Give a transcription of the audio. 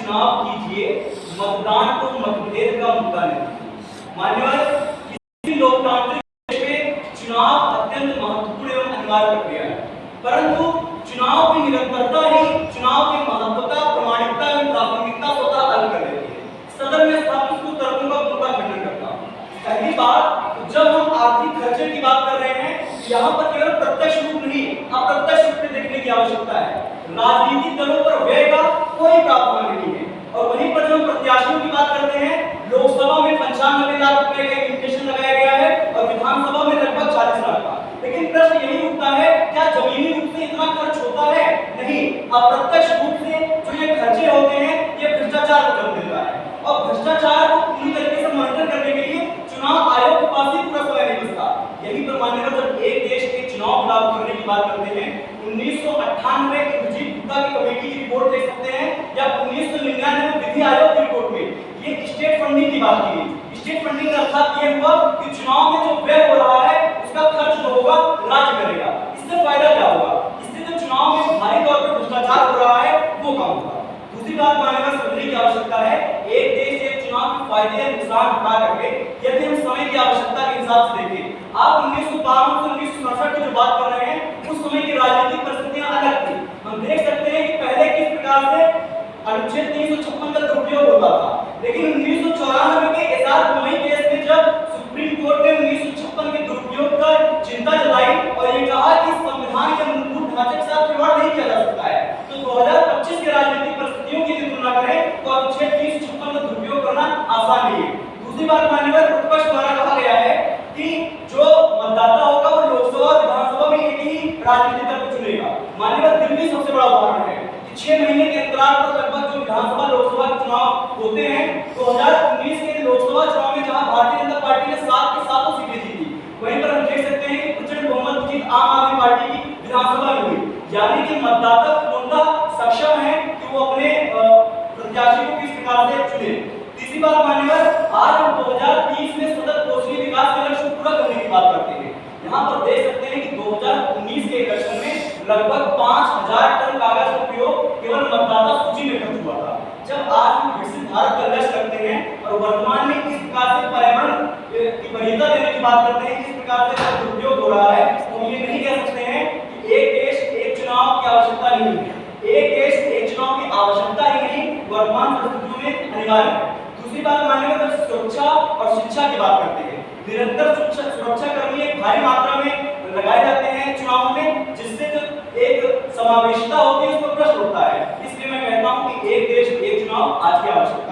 चुनाव कीजिए, मतदान को मतभेद का मुद्दा नहीं। मान्यवर, किसी लोकतांत्रिक देश में चुनाव अत्यंत महत्वपूर्ण एवं अनिवार्य प्रक्रिया है, परंतु चुनाव की निरंतरता ही चुनाव की महत्वता, प्रामाणिकता एवं प्राथमिकता स्वतः हल कर देती है। सदन में स्थापित कुछ तर्कों का पूरा खंडन करता हूं। पहली बात, जब हम आर्थिक खर्चे की बात कर रहे हैं, यहाँ पर केवल प्रत्यक्ष रूप नहीं, अप्रत्यक्ष रूप से देखने की आवश्यकता है। राजनीतिक दलों पर व्यय का कोई प्रावधान नहीं है। और वहीं पर जब प्रत्याशियों की बात करते हैं, लोकसभा में 95 लाख रुपए का इन्वेस्टमेंट लगाया गया है और विधानसभा में लगभग 40 लाख का। लेकिन प्रश्न यही उठता है, क्या जमीनी रूप से इतना खर्च होता है? नहीं, अप्रत्यक्ष रूप से जो ये खर्चे होते हैं, ये भ्रष्टाचार को जन्म देता है। और भ्रष्टाचार को पूरी तरीके से मॉनिटर करने के लिए चुनाव आयोग के पास ही पूरा समय नहीं बचता। यही पर मान्यवर, जब एक देश के चुनाव लागू करने की बात करते हैं, 1998 इंद्रजीत गुप्ता की कमेटी की रिपोर्ट देख सकते हैं, या 1999 विधि आयोग की रिपोर्ट में ये स्टेट फंडिंग की बात की गई। स्टेट फंडिंग का अर्थात ये हुआ कि चुनाव में जो व्यय हो रहा है उसका खर्च जो होगा राज्य करेगा। इससे फायदा क्या होगा? इससे जो चुनाव में भारी तौर पर भ्रष्टाचार हो रहा है वो कम होगा। दूसरी बात मान्यवर, समझने की आवश्यकता है, एक देश एक चुनाव के फायदे नुकसान हटा करके यदि हम समय की आवश्यकता के हिसाब से देखें, आप 1952 से 1967 की जो बात कर रहे हैं, उस समय की राजनीतिक परिस्थितियां अलग थी। हम देख सकते हैं कि पहले किस प्रकार से अनुच्छेद 356 का दुरुपयोग होता था, लेकिन 1994 के एसआर बोमई केस में जब सुप्रीम कोर्ट ने 1956 के दुरुपयोग का चिंता जताई और ये कहा कि संविधान के मूलभूत ढांचे के साथ खिलवाड़ नहीं किया जा सकता है, तो 2025 के राजनीतिक परिस्थितियों की तुलना करें तो अनुच्छेद 356 का दुरुपयोग करना आसान नहीं है। दूसरी बात मान्यवर, प्रतिपक्ष द्वारा कहा गया है कि जो मतदाता होगा वो लोकसभा और विधानसभा में एक ही राजनीतिक दल को चुनेगा। मान्यवर, दिल्ली सबसे बड़ा उदाहरण है कि 6 महीने के अंतराल पर लगभग जो विधानसभा लोकसभा के चुनाव होते हैं, 2019 के लोकसभा चुनाव में जहां भारतीय जनता पार्टी ने 7 की 7 सीटें जीती, वहीं पर हम देख सकते हैं कि प्रचंड बहुमत की जीत आम आदमी पार्टी की विधानसभा में हुई। यानी कि मतदाता पूर्णतः सक्षम है कि वो अपने प्रत्याशी को किस प्रकार से चुने। तीसरी बात मान्यवर, आज हम 2030 में सतत कोशिकीय विकास के लक्ष्य पूरा करने की बात करते हैं। यहाँ पर देख सकते हैं कि 2019 के इलेक्शन में लगभग 5000 टन कागज का उपयोग केवल मतदाता सूची में खर्च हुआ था। जब आज हम विकसित भारत का लक्ष्य रखते हैं और वर्तमान में इस प्रकार से पर्यावरण की वरीयता देने की बात करते हैं, इस प्रकार से दुरुपयोग हो रहा है, तो ये नहीं कह सकते हैं कि एक देश एक चुनाव की आवश्यकता नहीं है। एक देश एक चुनाव की आवश्यकता ही नहीं, वर्तमान परिस्थितियों में अनिवार्य है। दूसरी बात मान्यवर, जब सुरक्षा और शिक्षा की बात करते हैं, निरंतर सुरक्षा कर्मी एक भारी मात्रा में लगाए जाते हैं चुनाव में, जिससे जो एक समावेशिता होती है उस पर प्रश्न उठता है। इसलिए मैं कहता हूं कि एक देश एक चुनाव आज की आवश्यकता